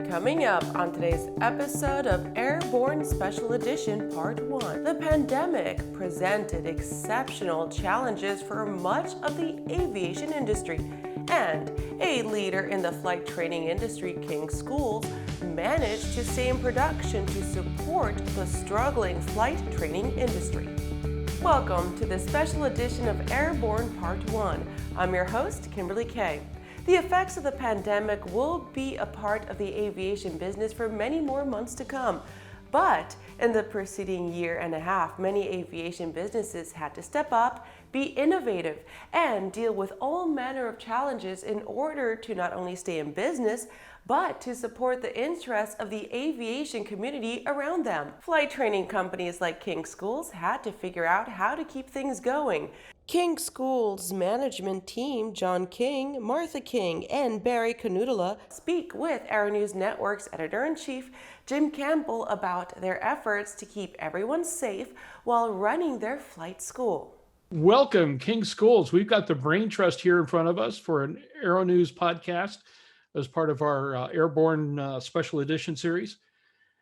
Coming up on today's episode of Airborne-Special Edition Part 1, the pandemic presented exceptional challenges for much of the aviation industry, and a leader in the flight training industry, King Schools, managed to stay in production to support the struggling flight training industry. Welcome to the special edition of Airborne Part 1. I'm your host, Kimberly Kay. The effects of the pandemic will be a part of the aviation business for many more months to come. But in the preceding year and a half, many aviation businesses had to step up, be innovative, and deal with all manner of challenges in order to not only stay in business, but to support the interests of the aviation community around them. Flight training companies like King Schools had to figure out how to keep things going. King Schools management team, John King, Martha King, and Barry Knuttila, speak with Aero-News Network's editor-in-chief, Jim Campbell, about their efforts to keep everyone safe while running their flight school. Welcome, King Schools. We've got the brain trust here in front of us for an Aero-News podcast as part of our Airborne Special Edition series.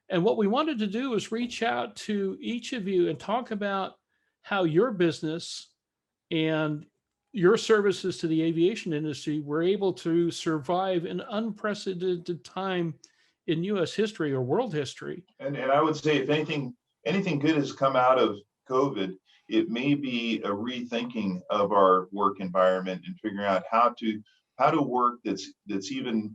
And what we wanted to do is reach out to each of you and talk about how your business and your services to the aviation industry were able to survive an unprecedented time in U.S. history or world history. And I would say if anything good has come out of COVID, it may be a rethinking of our work environment and figuring out how to work that's even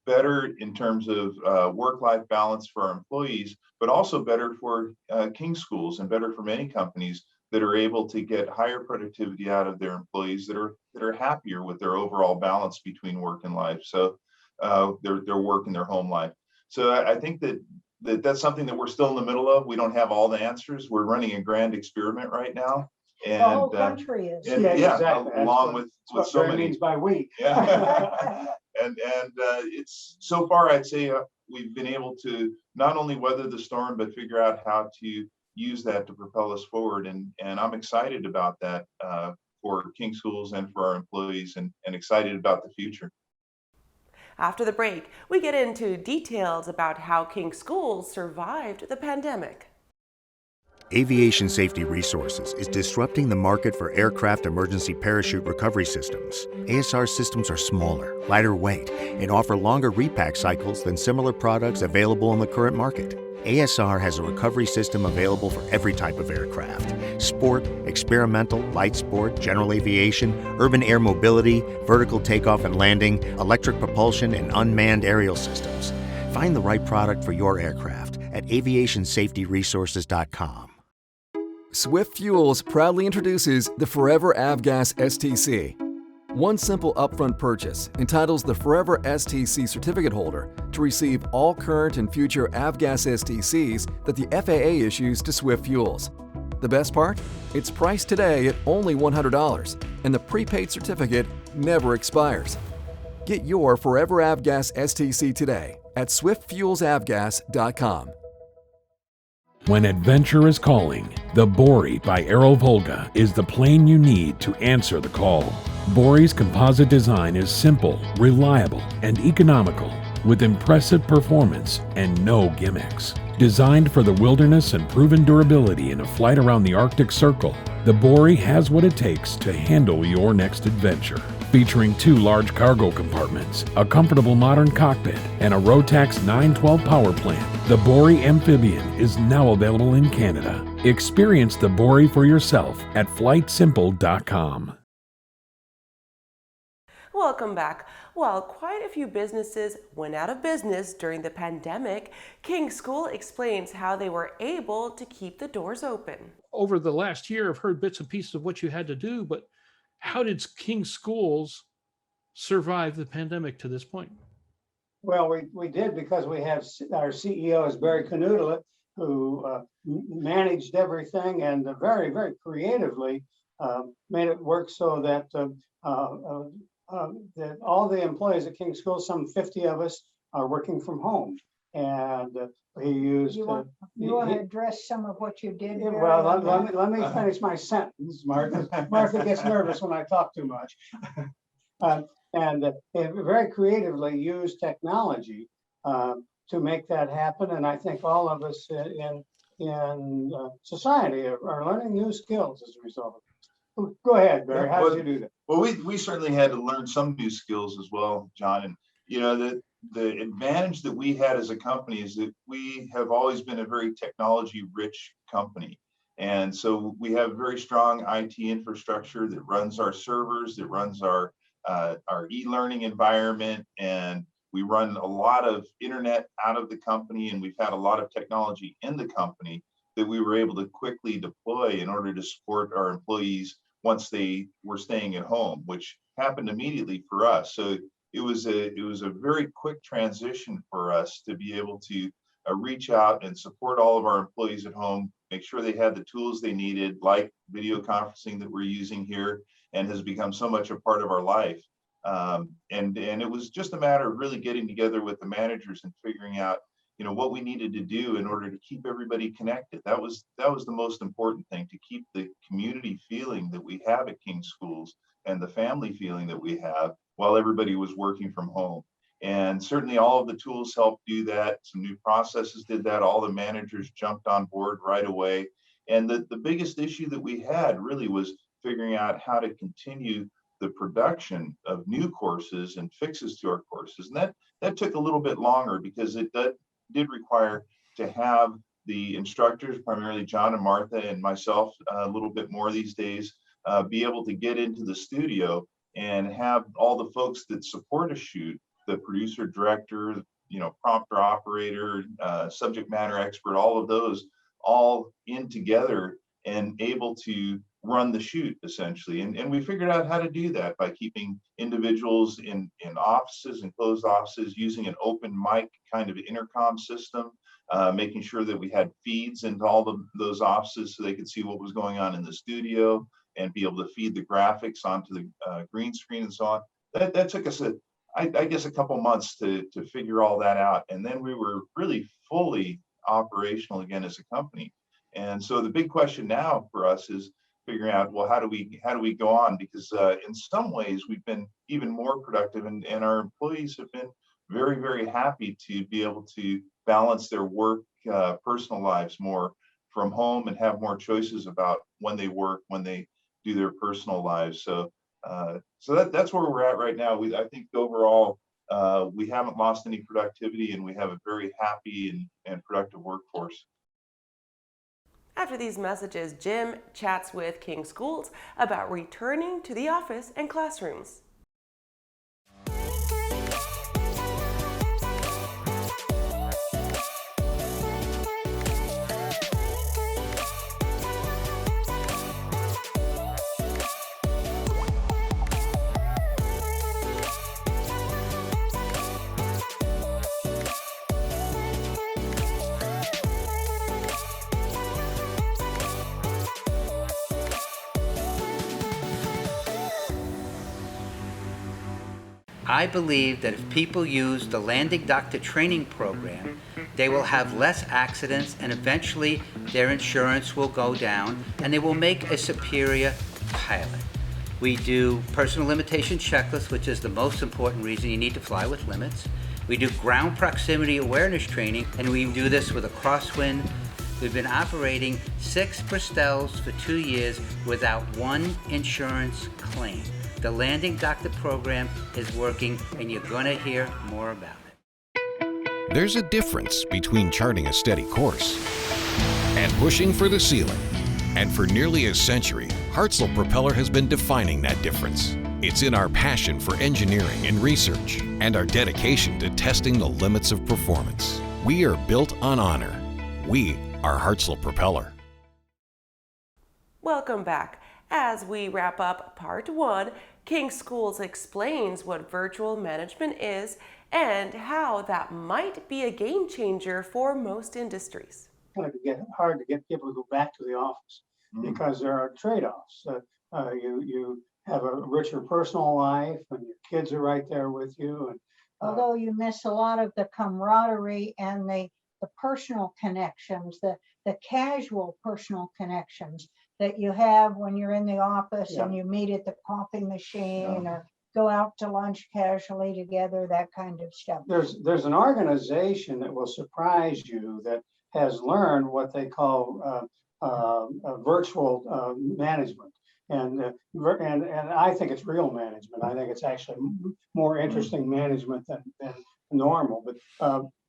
better in terms of work-life balance for our employees, but also better for King Schools and better for many companies that are able to get higher productivity out of their employees that are happier with their overall balance between work and life. So their work and their home life. So I think that's something that we're still in the middle of. We don't have all the answers. We're running a grand experiment right now. And the whole country is. Exactly. Along with so many. Means by week. Yeah. and it's so far, I'd say we've been able to not only weather the storm, but figure out how to use that to propel us forward. And I'm excited about that for King Schools and for our employees, and excited about the future. After the break, we get into details about how King Schools survived the pandemic. Aviation Safety Resources is disrupting the market for aircraft emergency parachute recovery systems. ASR systems are smaller, lighter weight, and offer longer repack cycles than similar products available in the current market. ASR has a recovery system available for every type of aircraft: sport, experimental, light sport, general aviation, urban air mobility, vertical takeoff and landing, electric propulsion, and unmanned aerial systems. Find the right product for your aircraft at aviationsafetyresources.com. Swift Fuels proudly introduces the Forever Avgas STC. One simple upfront purchase entitles the Forever STC certificate holder to receive all current and future Avgas STCs that the FAA issues to Swift Fuels. The best part? It's priced today at only $100, and the prepaid certificate never expires. Get your Forever Avgas STC today at swiftfuelsavgas.com. When adventure is calling, the Bory by Aero-Volga is the plane you need to answer the call. Bory's composite design is simple, reliable, and economical, with impressive performance and no gimmicks. Designed for the wilderness and proven durability in a flight around the Arctic Circle, the Bory has what it takes to handle your next adventure. Featuring 2 large cargo compartments, a comfortable modern cockpit, and a Rotax 912 power plant, the Bory Amphibian is now available in Canada. Experience the Bory for yourself at flightsimple.com. Welcome back. While quite a few businesses went out of business during the pandemic, King School explains how they were able to keep the doors open. Over the last year, I've heard bits and pieces of what you had to do, but how did King Schools survive the pandemic to this point? Well, we did because we have our CEO is Barry Knuttila, who managed everything and very, very creatively made it work so that that all the employees at King Schools, some 50 of us, are working from home. And he used. You want to address some of what you did? Yeah, well, let me finish my sentence, Martha. Martha gets nervous when I talk too much. And very creatively used technology to make that happen. And I think all of us in society are learning new skills as a result of it. Go ahead, Barry. Yeah, How well, did you do that? Well, we certainly had to learn some new skills as well, John. And the advantage that we had as a company is that we have always been a very technology rich company. And so we have very strong IT infrastructure that runs our servers, that runs our e-learning environment, and we run a lot of internet out of the company, and we've had a lot of technology in the company that we were able to quickly deploy in order to support our employees once they were staying at home, which happened immediately for us. So it was a very quick transition for us to be able to reach out and support all of our employees at home, make sure they had the tools they needed, like video conferencing that we're using here, and has become so much a part of our life. And it was just a matter of really getting together with the managers and figuring out, what we needed to do in order to keep everybody connected. That was the most important thing, to keep the community feeling that we have at King Schools and the family feeling that we have while everybody was working from home. And certainly all of the tools helped do that. Some new processes did that. All the managers jumped on board right away. And the biggest issue that we had really was figuring out how to continue the production of new courses and fixes to our courses. And that took a little bit longer because it did require to have the instructors, primarily John and Martha and myself, a little bit more these days, be able to get into the studio and have all the folks that support a shoot, the producer, director, prompter, operator, subject matter expert, all of those all in together and able to run the shoot essentially. And we figured out how to do that by keeping individuals in offices and closed offices, using an open mic kind of intercom system, making sure that we had feeds into all those offices so they could see what was going on in the studio and be able to feed the graphics onto the green screen and so on. That took us I guess a couple months to figure all that out. And then we were really fully operational again as a company. And so the big question now for us is figuring out, well, how do we go on? Because in some ways we've been even more productive, and our employees have been very, very happy to be able to balance their work, personal lives more from home and have more choices about when they work, when they do their personal lives. So that's where we're at right now. I think overall, we haven't lost any productivity, and we have a very happy and productive workforce. After these messages, Jim chats with King Schools about returning to the office and classrooms. I believe that if people use the landing doctor training program, they will have less accidents, and eventually their insurance will go down and they will make a superior pilot. We do personal limitation checklists, which is the most important reason you need to fly with limits. We do ground proximity awareness training, and we do this with a crosswind. We've been operating 6 Bristells for 2 years without one insurance claim. The Landing Doctor program is working, and you're going to hear more about it. There's a difference between charting a steady course and pushing for the ceiling. And for nearly a century, Hartzell Propeller has been defining that difference. It's in our passion for engineering and research and our dedication to testing the limits of performance. We are built on honor. We are Hartzell Propeller. Welcome back. As we wrap up part 1, King Schools explains what virtual management is and how that might be a game changer for most industries. It's going to get hard to get people to go back to the office because there are trade-offs. You have a richer personal life, and your kids are right there with you. And although you miss a lot of the camaraderie and the personal connections, the casual personal connections that you have when you're in the office and you meet at the coffee machine or go out to lunch casually together, that kind of stuff. There's an organization that will surprise you that has learned what they call virtual management. And I think it's real management. I think it's actually more interesting management than normal. But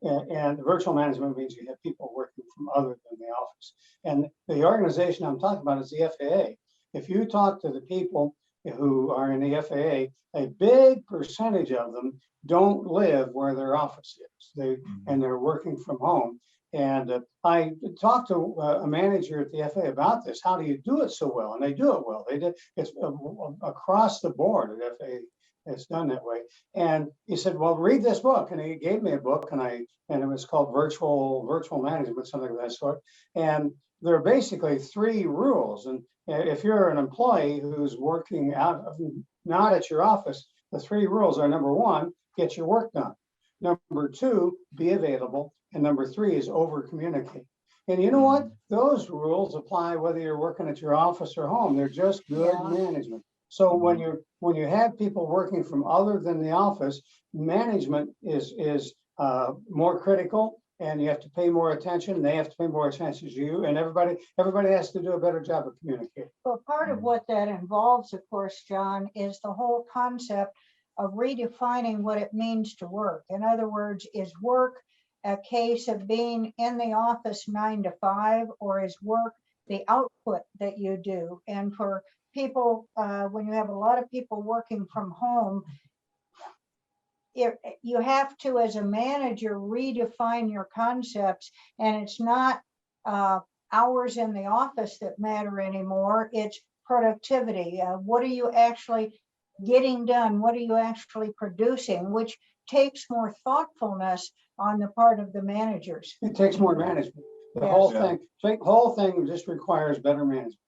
and virtual management means you have people working from other than the office. And the organization I'm talking about is the FAA. If you talk to the people who are in the FAA, a big percentage of them don't live where their office is. And they're working from home. And I talked to a manager at the FAA about this. How do you do it so well? And they do it well. They did. It's across the board at FAA. It's done that way. And he said, "Well, read this book." And he gave me a book, and it was called Virtual Management, something of that sort. And there are basically 3 rules. And if you're an employee who's working not at your office, the 3 rules are: number 1, get your work done; number 2, be available; and number 3 is over communicate. And you know what? Those rules apply whether you're working at your office or home. They're just good management. So when you have people working from other than the office, management is more critical, and you have to pay more attention. They have to pay more attention to you, and everybody has to do a better job of communicating. Well, part of what that involves, of course, John, is the whole concept of redefining what it means to work. In other words, is work a case of being in the office 9 to 5, or is work the output that you do? And for people, when you have a lot of people working from home, you have to, as a manager, redefine your concepts. And it's not hours in the office that matter anymore. It's productivity. What are you actually getting done? What are you actually producing? Which takes more thoughtfulness on the part of the managers. It takes more management. The whole thing just requires better management.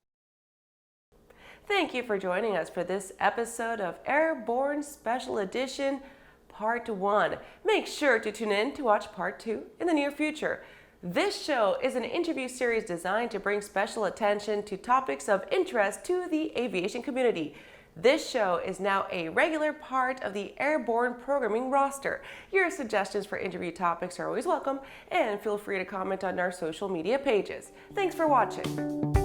Thank you for joining us for this episode of Airborne Special Edition Part 1. Make sure to tune in to watch Part 2 in the near future. This show is an interview series designed to bring special attention to topics of interest to the aviation community. This show is now a regular part of the Airborne programming roster. Your suggestions for interview topics are always welcome, and feel free to comment on our social media pages. Thanks for watching.